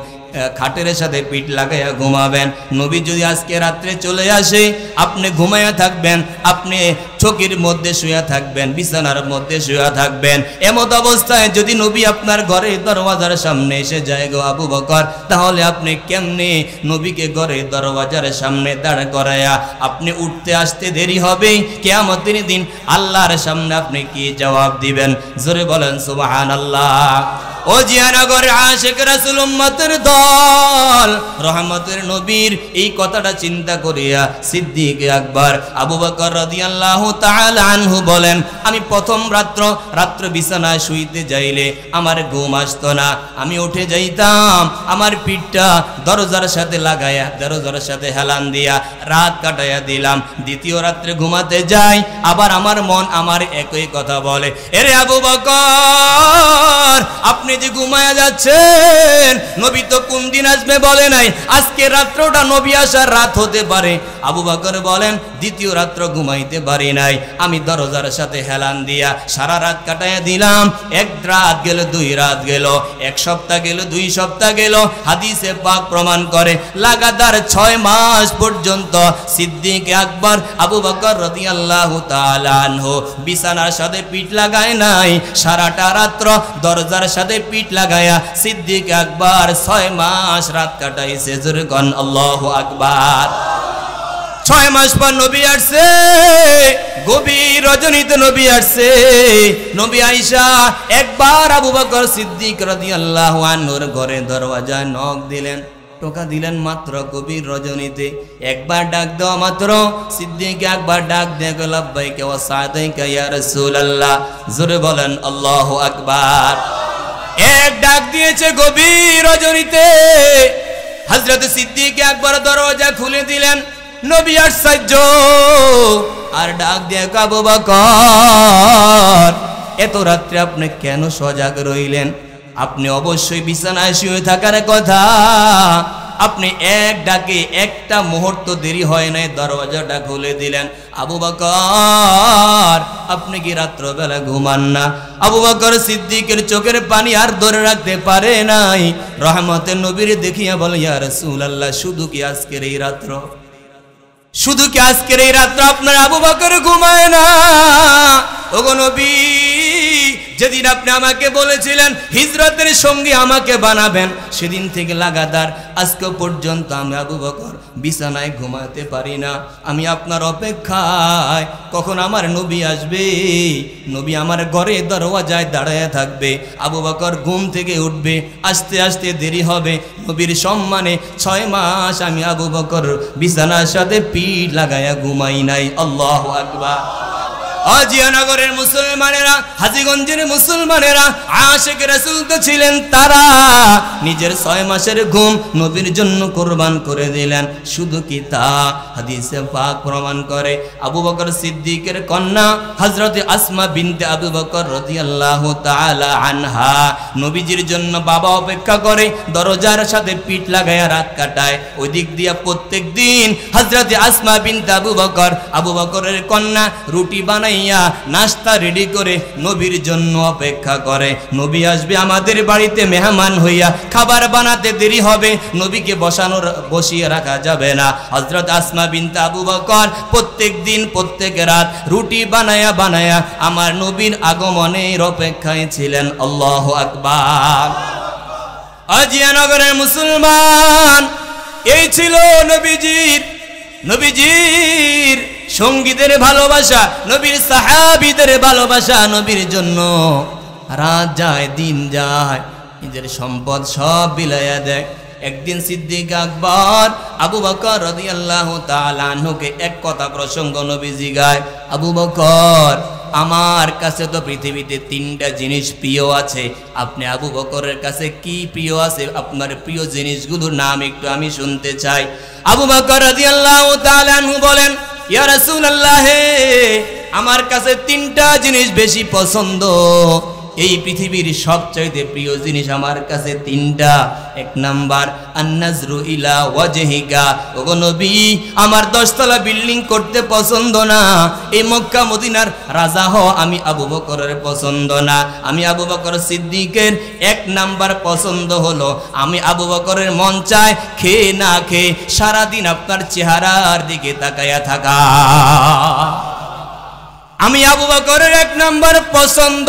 খাটের সাথে পিঠ লাগাইয়া ঘুমাবেন। নবী যদি আজকে রাত্রে চলে আসে, আপনি ঘুমাইয়া থাকবেন, আপনি চোখের মধ্যে শুয়া থাকবেন, বিছানার মধ্যে শুয়া থাকবেন। এমত অবস্থায় যদি নবী আপনার ঘরের দরওয়াজার সামনে এসে যায় গো আবু বকর, তাহলে আপনি কেমনে নবীকে ঘরের দরওয়াজার সামনে দাঁড় করায়া আপনি উঠতে আসতে দেরি হবে, কিয়ামতের দিন আল্লাহর সামনে আপনি কি জবাব দিবেন? জোরে বলেন সুবহানাল্লাহ। ও জিয়ানগর আশিক রাসূল উম্মতের দল, রহমতের নবীর এই কথাটা চিন্তা করিয়া সিদ্দিক আকবর আবু বকর রাদিয়াল্লাহু তাআলা আনহু বলেন, আমি প্রথম রাত্র বিছানায় শুইতে যাইলে আমার ঘুম আসতো না, আমি উঠে যাইতাম, আমার পিঠটা দরজার সাথে লাগায়া, দরজার সাথে হেলান দিয়া রাত কাটাইয়া দিলাম। দ্বিতীয় রাত্রে ঘুমাতে যাই, আবার আমার মন আমার একই কথা বলে, এরে আবু বকর আপনি যে ঘুমায়া যাচ্ছেন, নবী তো কোন দিন আসবে বলে নাই, আজকে রাত্রটা নবী আসার রাত হতে পারে। আবু বকর বলেন, দ্বিতীয় রাত্র ঘুমাইতে পারি নাই, আমি দরজার সাথে হেলান দিয়া সারা রাত কাটাইয়া দিলাম। এক রাত গেল, দুই রাত গেল, এক সপ্তাহ গেল, দুই সপ্তাহ গেল। হাদিসে পাক প্রমাণ করে লাগাতার 6 মাস পর্যন্ত সিদ্দিক আকবর আবু বকর রাদিয়াল্লাহু তাআলা আনহু বিছানার সাথে পিঠ লাগায় নাই, সারাটা রাত্র দরজার সাথে পিঠ লাগায়া সিদ্দিক আকবর 6 মাস রাত কাটাইছে। জোরে কোন আল্লাহু আকবার। 6 মাস পর নবী আসছে, গভীর রজনীতে নবী আসছে। নবী আয়েশা একবার আবু বকর সিদ্দিক রাদিয়াল্লাহু আনহুর ঘরে দরওয়াজায় নক দিলেন, টোকা দিলেন মাত্র গভীর রজনীতে। একবার ডাক দেওয়া মাত্র সিদ্দিক একবার ডাক দিয়ে গেল, লাব্বাইকা ওয়া সাদাইকা ইয়া রাসূলুল্লাহ। জোরে বলেন আল্লাহু আকবার। এক ডাক দিয়েছে গভীর রজনীতে, হযরত সিদ্দিক আকবর দরওয়াজা খুলে দিলেন, নবী আশ্চর্য, আর ডাক দিয়ে আবু বকর এত রাত্রে আপনি কেন সজাগ রইলেন? আপনি অবশ্যই বিছানায় শুয়ে থাকার কথা, আপনি এক ডাকে একটা মুহূর্ত দেরি হয় নাই, দরওয়াজাটা খুলে দিলেন। আবু বকর আপনি কি রাত্রবেলা ঘুমান না? আবু বকর সিদ্দিকের চোখের পানি আর ধরে রাখতে পারে নাই, রহমতের নবীর দেখিয়া বলে, ইয়া রাসূলুল্লাহ শুধু কি আজকের এই রাত্র, শুধু কি আজকের এই রাত্র আপনার আবু বকর ঘুমায় না? ওগো নবী, যেদিন আপনি আমাকে বলেছিলেন হিজরতের সঙ্গী আমাকে বানাবেন, সেদিন থেকে লাগাতার আজকে পর্যন্ত আমি আবু বকর বিছানায় ঘুমাতে পারি না। আমি আপনার অপেক্ষায়, কখন আমার নবী আসবে, নবী আমার ঘরে দরওয়াজায় দাঁড়ায় থাকবে, আবু বকর ঘুম থেকে উঠবে, আস্তে আস্তে দেরি হবে। নবীর সম্মানে 6 মাস আমি আবু বকর বিছানার সাথে পিঠ লাগায়া ঘুমাই নাই। আল্লাহু আকবার। জিয়ানগরের মুসলমানেরা, হাজীগঞ্জের মুসলমানেরা, আশিক রাসূল তো ছিলেন, তারা নিজের 6 মাসের ঘুম নবীর জন্য কুরবান করে দিলেন। শুধু কি তা, হাদিসে পাক প্রমাণ করে আবু বকর সিদ্দিকের কন্যা হযরতে আসমা বিনতে আবু বকর রাদিয়াল্লাহু তাআলা আনহা নবীজির জন্য বাবা অপেক্ষা করে, দরজার সাথে পিঠ লাগায়া রাত কাটায়। ওই দিক দিয়া প্রত্যেক দিন হযরতে আসমা বিনতে আবু বকরের কন্যা রুটি বানায় নাস্তা রেডি করে নবীর জন্য অপেক্ষা করে। নবী আসবে আমাদের বাড়িতে মেহমান হইয়া, খাবার বানাতে দেরি হবে, নবীকে বসিয়ে রাখা যাবে না। হযরত আসমা বিনতে আবু বকর প্রত্যেক দিন প্রত্যেক রাত রুটি বানায়া বানায়া আমার নবীর আগমনের অপেক্ষায় ছিলেন। আল্লাহু আকবার। জিয়ানগরের মুসলমান, এই ছিল নবীজির সঙ্গীদের ভালোবাসা, নবীর সাহাবীদের ভালোবাসা। নবীর জন্য রাত যায় দিন যায়, নিজের সম্পদ সব বিলাইয়া দেয়। একদিন সিদ্দিক আকবর আবু বকর রাদিয়াল্লাহু তাআলা আনহুকে এক কথা প্রসঙ্গ নবীজি গায়, আবু বকর আমার কাছে তো পৃথিবীতে তিনটা জিনিস প্রিয় আছে, আপনি আবু বকরের কাছে কি প্রিয় আছে? আপনার প্রিয় জিনিসগুলোর নাম একটু আমি শুনতে চাই। আবু বকর রাদিয়াল্লাহু তাআলা আনহু বলেন, ইয়া রাসূলুল্লাহ, আমার কাছে তিনটা জিনিস বেশি পছন্দ, এই পৃথিবীর সবচাইতে প্রিয় জিনিস আমার কাছে তিনটা। এক নাম্বার আন-নাজরু ইলা ওয়াজহিকা, ওগো নবী আমার 10 তলা বিল্ডিং করতে পছন্দ না, এই মক্কা মদিনার রাজা হও আমি আবু বকরের পছন্দ না। আমি আবু বকর সিদ্দিকের এক নাম্বার পছন্দ হলো, আমি আবু বকরের মন চায় খেয়ে না খেয়ে সারাদিন আপনার চেহারার দিকে তাকায়া থাকা। আমি আবু বকরের এক নাম্বার পছন্দ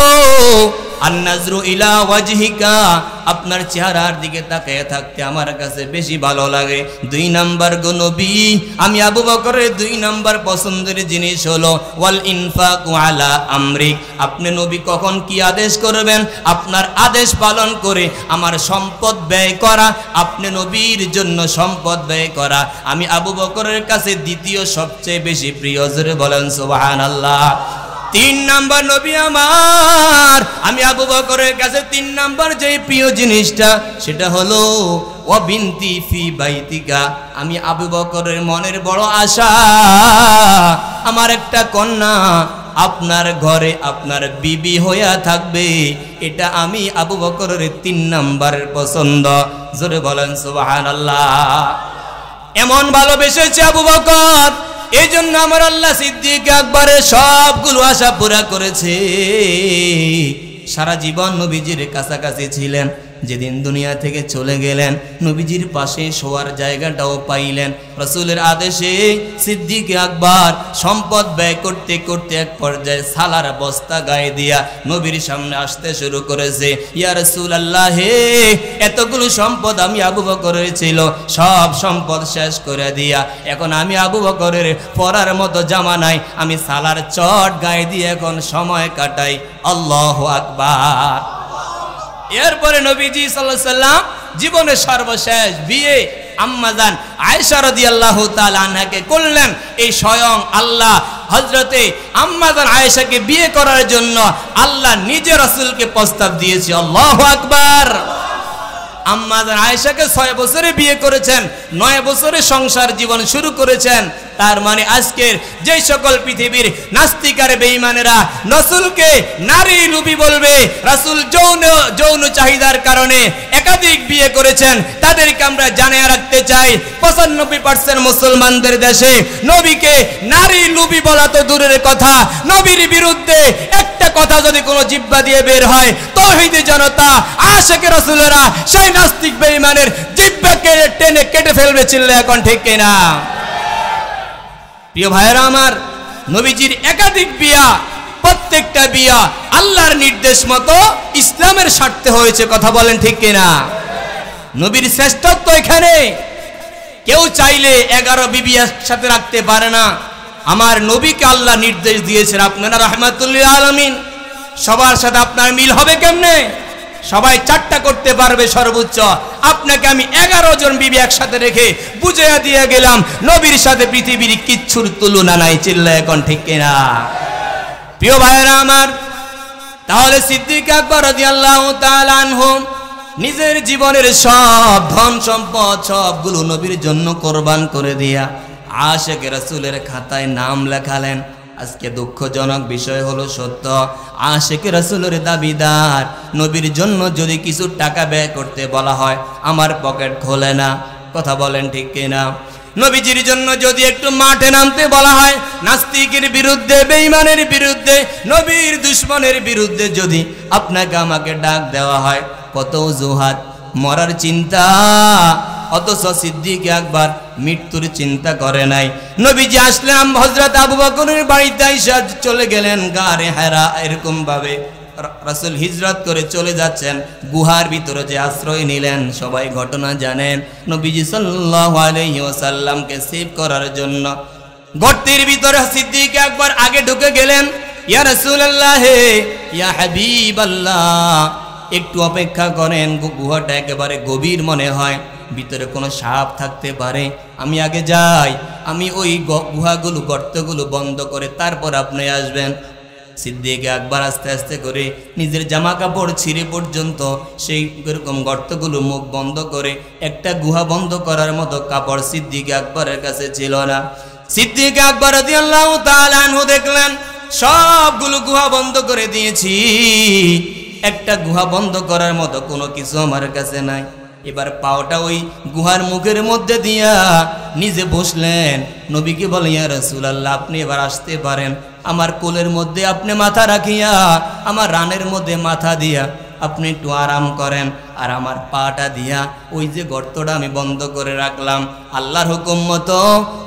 আন-নাজরু ইলা ওয়াজহিকা, আপনার চেহারার দিকে তাকিয়ে থাকতে আমার কাছে বেশি ভালো লাগে। 2 নাম্বার গো নবী, আমি আবু বকরের 2 নাম্বার পছন্দের জিনিস হলো ওয়াল ইনফাকু আলা আমরিক, আপনি নবী কখন কি আদেশ করবেন আপনার আদেশ পালন করে আমার সম্পদ ব্যয় করা, আপনি নবীর জন্য সম্পদ ব্যয় করা আমি আবু বকরের কাছে দ্বিতীয় সবচেয়ে বেশি প্রিয়। জোরে বলেন সুবহানাল্লাহ। 3 নাম্বার নবী আমার, আমি আবু বকরের কাছে 3 নাম্বার যে প্রিয় জিনিসটা সেটা হলো ওয়া বিনতি ফি বাইতিকা, আমি আবু বকরের মনের বড় আশা আমার একটা কন্যা আপনার ঘরে আপনার বিবি হইয়া থাকবে, এটা আমি আবু বকরের 3 নাম্বারের পছন্দ। জোরে বলেন সুবহানাল্লাহ। এমন ভালোবেসেছে আবু বকর, এই জন্য আমার আল্লাহ সিদ্দিক আকবরের সবগুলো আশা পুরা করেছে। সারা জীবন নবীজির কাছাকাছি ছিলেন, যেদিন দুনিয়া থেকে চলে গেলেন নবীজির পাশে শোয়ার জায়গাটাও পাইলেন। রাসূলের আদেশে সিদ্দিক আকবর সম্পদ ব্যয় করতে করতে এক পর্যায়ে সালার বস্তা গায়ে দিয়া নবীর সামনে আসতে শুরু করেছে। ইয়া রাসূলুল্লাহ, এতগুলো সম্পদ আমি আবু বকরের ছিল, সব সম্পদ শেষ করে দিয়া এখন আমি আবু বকরের পরার মতো জামা নাই, আমি সালার চট গায়ে দিয়ে এখন সময় কাটাই। আল্লাহু আকবার। এরপরে নবীজি সাল্লাল্লাহু আলাইহি সাল্লাম জীবনের সর্বশেষ বিয়ে আম্মাজান আয়েশা রাদিয়াল্লাহু তাআলা আনহাকে করলেন। এই স্বয়ং আল্লাহ হযরতে আম্মাজান আয়েশাকে বিয়ে করার জন্য আল্লাহ নিজে রাসূলকে প্রস্তাব দিয়েছে। আল্লাহু আকবার। আম্মাজান আয়েশাকে 6 বছরে বিয়ে করেছেন, 9 বছরে সংসার জীবন শুরু করেছেন। তার মানে আজকের যে সকল পৃথিবীর নাস্তিক আর বেঈমানেরা রাসূলকে নারী লুবি বলবে, রাসূল যৌন চাহিদার কারণে একাধিক বিয়ে করেছেন, তাদেরকে আমরা জানিয়ে রাখতে চাই 95% মুসলমানদের দেশে নবীকে নারী লুবি বলা তো দূরের কথা, নবীর বিরুদ্ধে একটা কথা যদি কোনো জিহ্বা দিয়ে বের হয় তাওহীদি জনতা আশিকে রাসূলেরা সেই নাস্তিক বেঈমানের জিহ্বাকে টেনে কেটে ফেলবে। চিল্লা এখন ঠিক কিনা? প্রিয় ভাইরা আমার, নবীজির একাধিক বিয়া, প্রত্যেকটা বিয়া আল্লাহর নির্দেশ মতো ইসলামের স্বার্থে হয়েছে। কথা বলেন ঠিক কিনা? নবীর শ্রেষ্ঠত্ব এখানে। কেউ চাইলে 11 বিবি একসাথে রাখতে পারে না। আমার নবীকে আল্লাহ নির্দেশ দিয়েছেন আপনারা রাহমাতুল লিল আলামিন, সবার সাথে আপনার মিল হবে কেমনে? সবাই 4টা করতে পারবে সর্বোচ্চ, আপনাকে আমি 11 জন বিবি একসাথে রেখে বুঝিয়ে দিয়ে গেলাম নবীর সাথে পৃথিবীর কিচ্ছুর তুলনা নাই। চিল্লা এখন ঠিক কিনা? প্রিয় ভাইরা আমার, তাহলে সিদ্দিক আকবর রাদিয়াল্লাহু তাআলা আনহু নিজের জীবনের সব ধন সম্পদ সবগুলো নবীর জন্য কোরবান করে দিয়া আশিকে রাসূলের খাতায় নাম লেখালেন। আজকে দুঃখজনক বিষয় হলো সত্য, আশিকে রাসূলের দাবিদার নবীর জন্য যদি কিছু টাকা ব্যয় করতে বলা হয় আমার পকেট খোলে না। কথা বলেন ঠিক কিনা? নবীজির জন্য যদি একটু মাঠে নামতে বলা হয়, নাস্তিকের বিরুদ্ধে, বেঈমানের বিরুদ্ধে, নবীর দুশমনের বিরুদ্ধে যদি আপনাকে আমাকে ডাক দেওয়া হয়, কত অজুহাত, মরার চিন্তা। অথচ সিদ্দিক আকবর মৃত্যুর চিন্তা করে নাই। নবীজি আসলাম হযরত আবু বকরের বাড়িতে এসে চলে গেলেন গারে হেরা। এরকম ভাবে রাসূল হিজরত করে চলে যাচ্ছেন, গুহার ভিতরে যে আশ্রয় নিলেন সবাই ঘটনা জানেন। নবীজি সাল্লাল্লাহু আলাইহি ওয়াসাল্লামকে সেভ করার জন্য গর্তের ভিতরে সিদ্দিক আকবর আগে ঢুকে গেলেন। ইয়া রাসূলুল্লাহ, ইয়া হাবিবাল্লাহ, একটু অপেক্ষা করেন, গুহাটা একেবারে গভীর মনে হয়, ভিতরে কোনো সাপ থাকতে পারে, আমি আগে যাই, আমি ওই গুহাগুলো গর্তগুলো বন্ধ করে তারপর আপনি আসবেন। সিদ্দিক আকবর আস্তে আস্তে করে নিজের জামা কাপড় ছিঁড়ে পর্যন্ত সেই এরকম গর্তগুলো মুখ বন্ধ করে, একটা গুহা বন্ধ করার মতো কাপড় সিদ্দিক আকবরের কাছে ছিল না। সিদ্দিক আকবর রাদিয়াল্লাহু তাআলা আনহু দেখলেন সবগুলো গুহা বন্ধ করে দিয়েছি, একটা গুহা বন্ধ করার মতো কোনো কিছু আমার কাছে নাই। এবার পাওটা ওই গুহার মুখের মধ্যে দিয়া নিজে বসলেন। নবীকে বলে, ইয়া রাসূলুল্লাহ, আপনি এবার আসতে পারেন। আমার কোলের মধ্যে আপনি মাথা রাখিয়া, আমার রানের মধ্যে মাথা দিয়া আপনি একটু আরাম করেন, আর আমার পাটা দিয়া ওই যে গর্তটা আমি বন্ধ করে রাখলাম, আল্লাহর হুকুম মতো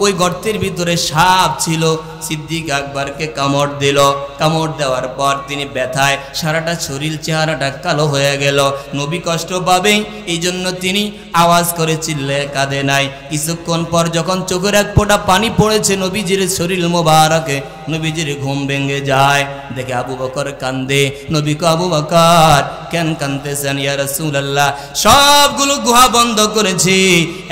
ওই গর্তের ভিতরে সাপ ছিল। সিদ্দিক আকবরকে কামড় দিল। কামড় দেওয়ার পর তিনি ব্যথায় সারাটা শরীর চেহারাটা কালো হয়ে গেল। নবী কষ্ট পাবে এই জন্য তিনি আওয়াজ করে চিল্লে কাঁদে নাই। কিছুক্ষণ পর যখন চোখের এক ফোঁটা পানি পড়েছে নবীজির শরীর মোবারকে, নবীজির ঘুম ভেঙে যায়। দেখে আবু বকর কান্দে। নবীকে, আবু বকর কেন কাঁদতেছেন ইয়া রাসূলুল্লাহ? সবগুলো গুহা বন্ধ করেছি,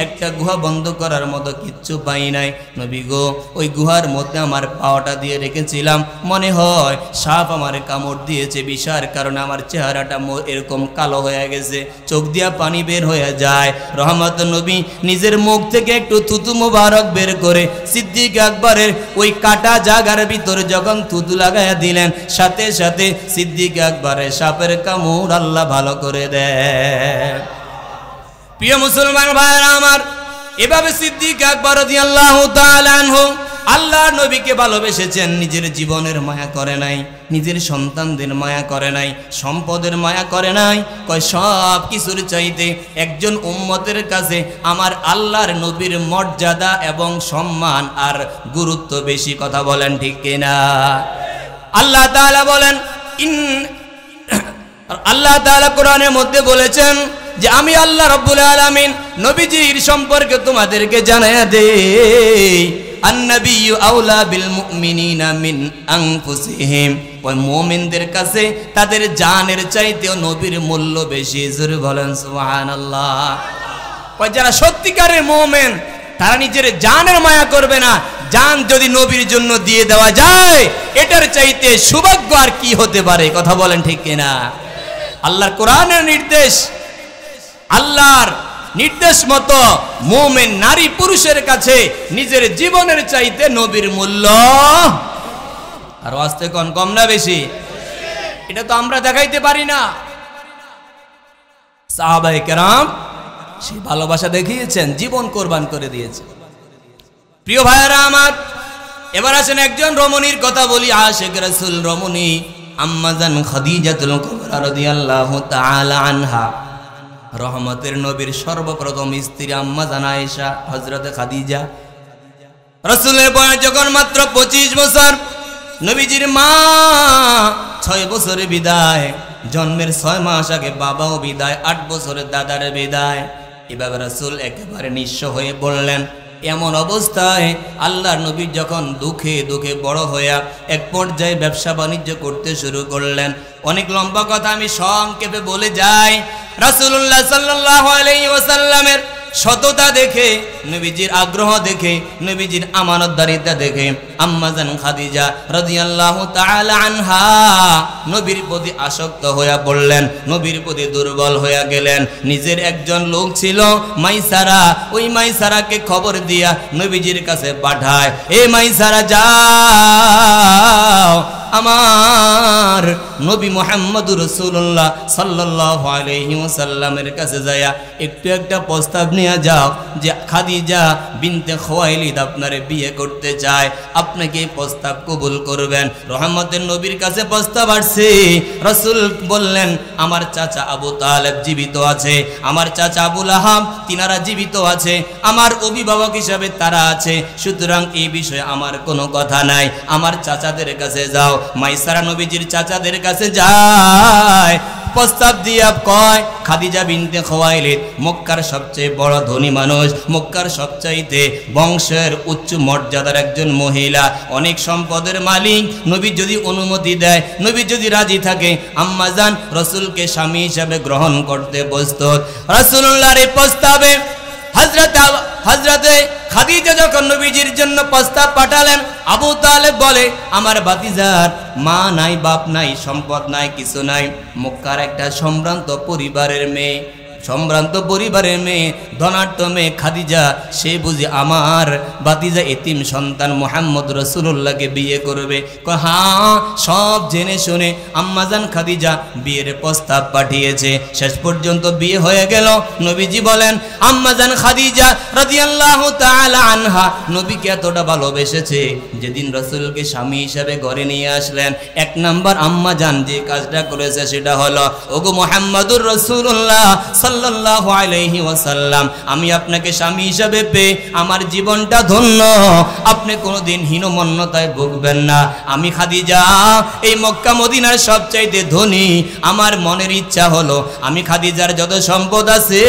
একটা গুহা বন্ধ করার মতো কিচ্ছু পাই নাই। নবী গো, ওই গুহার মধ্যে আমার পাওয়াটা দিয়ে রেখেছিলাম, মনে হয় সাপ আমার কামড় দিয়েছে, বিষার কারণে আমার চেহারাটা এরকম কালো হয়ে গেছে, চোখ দিয়া পানি বের হয়ে যায়। রহমত নবী নিজের মুখ থেকে একটু থুতু মোবারক বের করে সিদ্দিক আকবরের ওই কাটা জায়গার ভিতরে যখন থুতু লাগাইয়া দিলেন, সাথে সাথে সিদ্দিক আকবরের সাপের কামড় আল্লাহ ভালো করে দেয়। প্রিয় মুসলমান ভাইরা আমার, এভাবে সিদ্দিক আকবর রাদিয়াল্লাহু তাআলা আনহু আল্লাহর নবীকে ভালোবেসেছেন। নিজের জীবনের মায়া করে নাই, নিজের সন্তানদের মায়া করে নাই, সম্পদের মায়া করে নাই। কয় সব কিছুর চাইতে একজন উম্মতের কাছে আমার আল্লাহর নবীর মর্যাদা এবং সম্মান আর গুরুত্ব বেশি। কথা বলেন ঠিক কিনা? আল্লাহ তাআলা বলেন, আল্লাহ তাআলা কোরআনের মধ্যে বলেছেন যে আমি আল্লাহ রাব্বুল আলামিন নবীজির সম্পর্কে তোমাদেরকে জানায়া দেই, আন-নাবিয়্যু আওলা বিল মুমিনিনা মিন আনফুসিহিম। ওই মুমিনদের কাছে তাদের জানের চাইতেও নবীর মূল্য বেশি। জোরে বলেন সুবহানাল্লাহ। ওই যারা সত্যিকারের মুমিন তারা নিজের জানের মায়া করবে না। জান যদি নবীর জন্য দিয়ে দেওয়া যায়, এটার চাইতে সৌভাগ্য আর কি হতে পারে? কথা বলেন ঠিক কিনা? আল্লাহর কোরআনের নির্দেশ, আল্লাহর নির্দেশ মতো মুমিন নারী পুরুষের কাছে নিজের জীবনের চাইতে নবীর মূল্য আর আস্তে কম না বেশি? এটা তো আমরা দেখাইতে পারি না। সাহাবায়ে কেরাম সেই ভালোবাসা দেখিয়েছেন, জীবন কোরবান করে দিয়েছেন। প্রিয় ভাইয়েরা আমার, এবার আসেন একজন রমণীর কথা বলি, আশিক রাসূল রমণী আম্মাজান খাদিজাতুল কুবরা রাদিয়াল্লাহু তাআলা আনহা। রহমতের নবীর সর্বপ্রথম স্ত্রী আম্মাজান আয়েশা হযরতে খাদিজা। রাসূলের বয়স যখন মাত্র 25 বছর, নবীজির মা 6 বছরে বিদায়, জন্মের 6 মাস আগে বাবাও বিদায়, 8 বছরে দাদার বিদায়। এভাবে রাসূল একেবারে নিঃস্ব হয়ে পড়লেন। এমন অবস্থায় আল্লাহর নবী যখন দুঃখে দুঃখে বড় হইয়া এক পর্যায়ে ব্যবসা বাণিজ্য করতে শুরু করলেন। অনেক লম্বা কথা আমি সংক্ষেপে বলে যাই। রাসূলুল্লাহ সাল্লাল্লাহু আলাইহি ওয়াসাল্লামের সততা দেখে, নবীজির আগ্রহ দেখে, নবীজির আমানতদারিতা দেখে আম্মাজান খাদিজা রাদিয়াল্লাহু তাআলা আনহা নবীর প্রতি আসক্ত হয়ে পড়লেন, নবীর প্রতি দুর্বল হয়ে গেলেন। নিজের একজন লোক ছিল মাইসারা, ওই মাইসারাকে খবর দিয়া নবীজির কাছে পাঠায়, এ মাইসারা যাও আমার নবী মুহাম্মদুর রাসূলুল্লাহ সাল্লাল্লাহু আলাইহি ওয়াসাল্লামের কাছে যায়া একটু একটা প্রস্তাব নিয়ে যাও যে খাদিজা বিনতে খুয়াইলিদ আপনারে বিয়ে করতে চায়, আপনাকে এই প্রস্তাব কবুল করবেন? রহমতের নবীর কাছে প্রস্তাব আসছে। রাসূল বললেন, আমার চাচা আবু তালেব জীবিত আছে, আমার চাচা আবু লাহাব তিনারা জীবিত আছে, আমার অভিভাবক হিসাবে তারা আছে, সুতরাং এই বিষয়ে আমার কোনো কথা নাই, আমার চাচাদের কাছে যাও। মাইসারা নবীজির চাচাদের কাছে যায়, প্রস্তাব দিয়া কয়, খাদিজা বিনতে খুয়াইলিদ মক্কার সবচেয়ে বড় ধনী মানুষ, মক্কার সবচাইতে বংশের উচ্চ মর্যাদার একজন মহিলা, অনেক সম্পদের মালিক। নবী যদি অনুমতি দেয়, নবী যদি রাজি থাকে, আম্মাজান রাসূলকে স্বামী হিসাবে গ্রহণ করতে প্রস্তুত। রাসূলুল্লাহর এই প্রস্তাবে হযরতে খাদিজা যখন নবীজির জন্য প্রস্তাব পাঠালেন, আবু তালেব বলে আমার ভাতিজার মা নাই, বাপ নাই, সম্পদ নাই, কিছু নাই, মক্কার একটা সম্ভ্রান্ত পরিবারের মেয়ে, ধনাঢ্য মেয়ে খাদিজা, সে বুঝি আমার ভাতিজা এতিম সন্তান মুহাম্মদ রাসূলুল্লাহকে বিয়ে করবে? হ্যাঁ, সব জেনে শুনে আম্মাজান খাদিজা বিয়ের প্রস্তাব পাঠিয়েছে। শেষ পর্যন্ত বিয়ে হয়ে গেল। নবীজি বলেন আম্মাজান খাদিজা রাদিয়াল্লাহু তাআলা আনহা নবীকে এতটা ভালোবেসেছে, যেদিন রাসূলকে স্বামী হিসেবে ঘরে নিয়ে আসলেন, এক নাম্বার আম্মাজান যে কাজটা করেছে সেটা হলো, ওগো মুহাম্মদুর রাসূলুল্লাহ সাল্লাল্লাহু আলাইহি ওয়াসাল্লাম, আমি আপনাকে স্বামী হিসেবে পেয়ে আমার জীবনটা ধন্য, আপনি কোনোদিন হীনমন্যতায় ভুগবেন না। আমি খাদিজা এই মক্কা মদিনার সবচাইতে ধনী, আমার মনের ইচ্ছা হলো আমি খাদিজার যত সম্পদ আছে,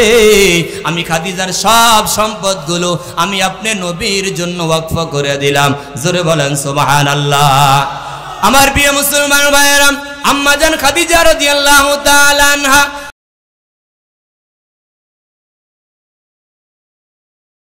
আমি খাদিজার সব সম্পদগুলো আমি আপনি নবীর জন্য ওয়াকফ করে দিলাম। জোরে বলেন সুবহানাল্লাহ। আমার প্রিয় মুসলমান ভাইয়েরা, আম্মাজান খাদিজা রাদিয়াল্লাহু তাআলা আনহা